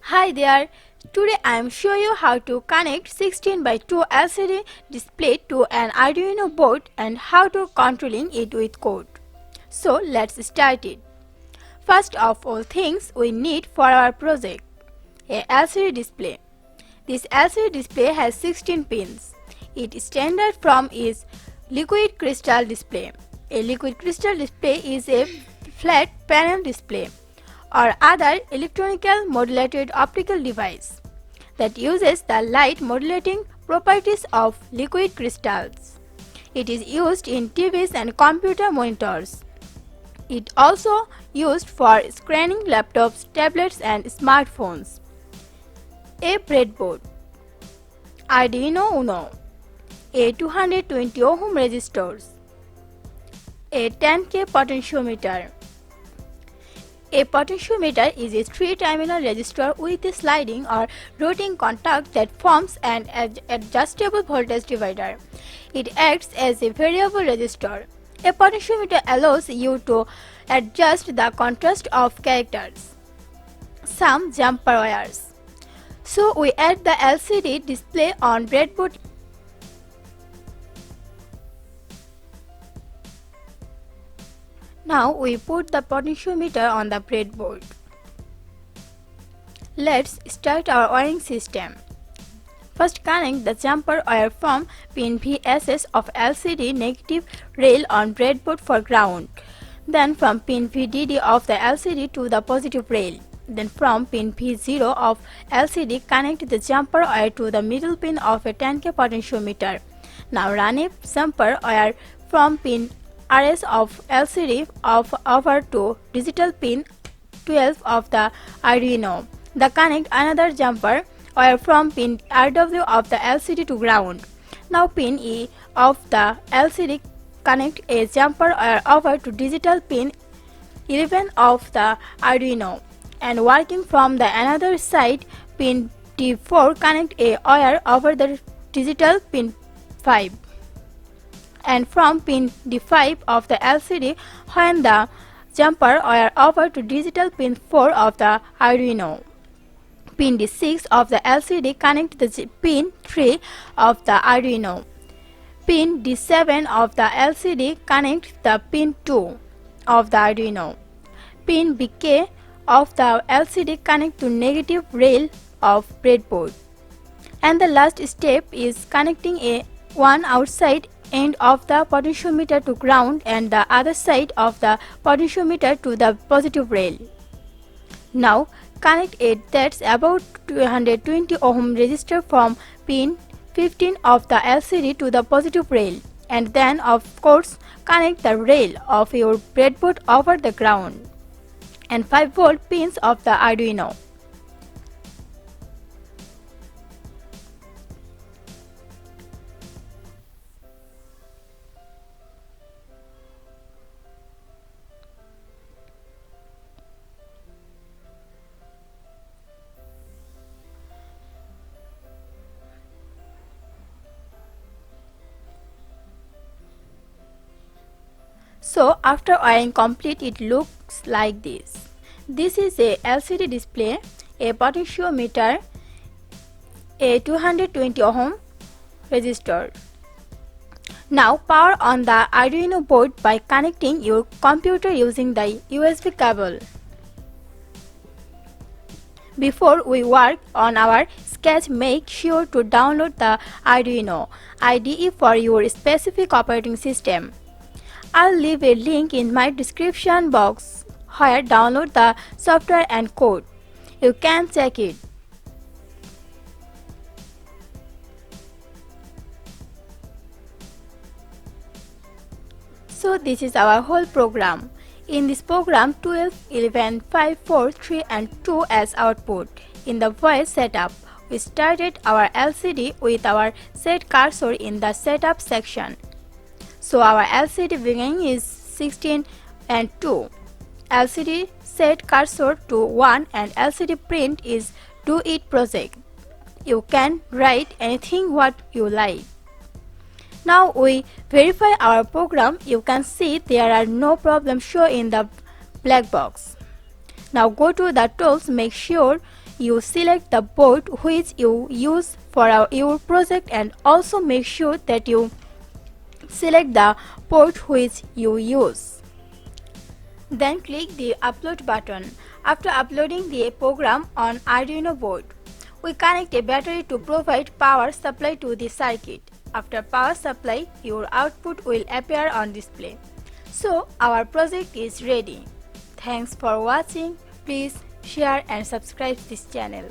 Hi there, today I am showing you how to connect 16 by 2 LCD display to an Arduino board and how to controlling it with code. So let's start it. First of all things we need for our project, a LCD display. This LCD display has 16 pins. Its standard form is liquid crystal display. A liquid crystal display is a flat panel display or other electronically modulated optical device that uses the light modulating properties of liquid crystals. It is used in TVs and computer monitors. It also used for scanning laptops, tablets and smartphones. A breadboard, Arduino Uno, a 220 ohm resistors, a 10K potentiometer. A potentiometer is a three-terminal resistor with a sliding or rotating contact that forms an adjustable voltage divider. It acts as a variable resistor. A potentiometer allows you to adjust the contrast of characters. Some jumper wires. So we add the LCD display on breadboard. Now we put the potentiometer on the breadboard. Let's start our wiring system. First connect the jumper wire from pin VSS of LCD negative rail on breadboard for ground. Then from pin VDD of the LCD to the positive rail. Then from pin V0 of LCD connect the jumper wire to the middle pin of a 10K potentiometer. Now run a jumper wire from pin RS of LCD over to digital pin 12 of the Arduino. Then connect another jumper wire from pin RW of the LCD to ground. Now pin E of the LCD connect a jumper wire over to digital pin 11 of the Arduino. And working from the another side, pin D4 connect a wire over the digital pin 5. And from pin D5 of the LCD, when the jumper wire over to digital pin 4 of the Arduino. Pin D6 of the LCD connect the pin 3 of the Arduino. Pin D7 of the LCD connect the pin 2 of the Arduino. Pin BK of the LCD connect to negative rail of breadboard. And the last step is connecting a one outside end of the potentiometer to ground and the other side of the potentiometer to the positive rail. Now connect it that's about 220 ohm resistor from pin 15 of the LCD to the positive rail, and then of course connect the rail of your breadboard over the ground and 5-volt pins of the Arduino. So after wiring complete, it looks like this. This is a LCD display, a potentiometer, a 220 ohm resistor. Now power on the Arduino board by connecting your computer using the USB cable. Before we work on our sketch, make sure to download the Arduino IDE for your specific operating system. I'll leave a link in my description box where download the software and code. You can check it. So this is our whole program. In this program 12, 11, 5, 4, 3 and 2 as output. In the voice setup, we started our LCD with our set cursor in the setup section. So our LCD beginning is 16 and 2. LCD set cursor to 1 and LCD print is do it project. You can write anything what you like. Now we verify our program. You can see there are no problems shown in the black box. Now go to the tools, make sure you select the board which you use for your project, and also make sure that you select the port which you use. Then click the upload button. After uploading the program on Arduino board, we connect a battery to provide power supply to the circuit. After power supply, your output will appear on display. So our project is ready. Thanks for watching. Please share and subscribe this channel.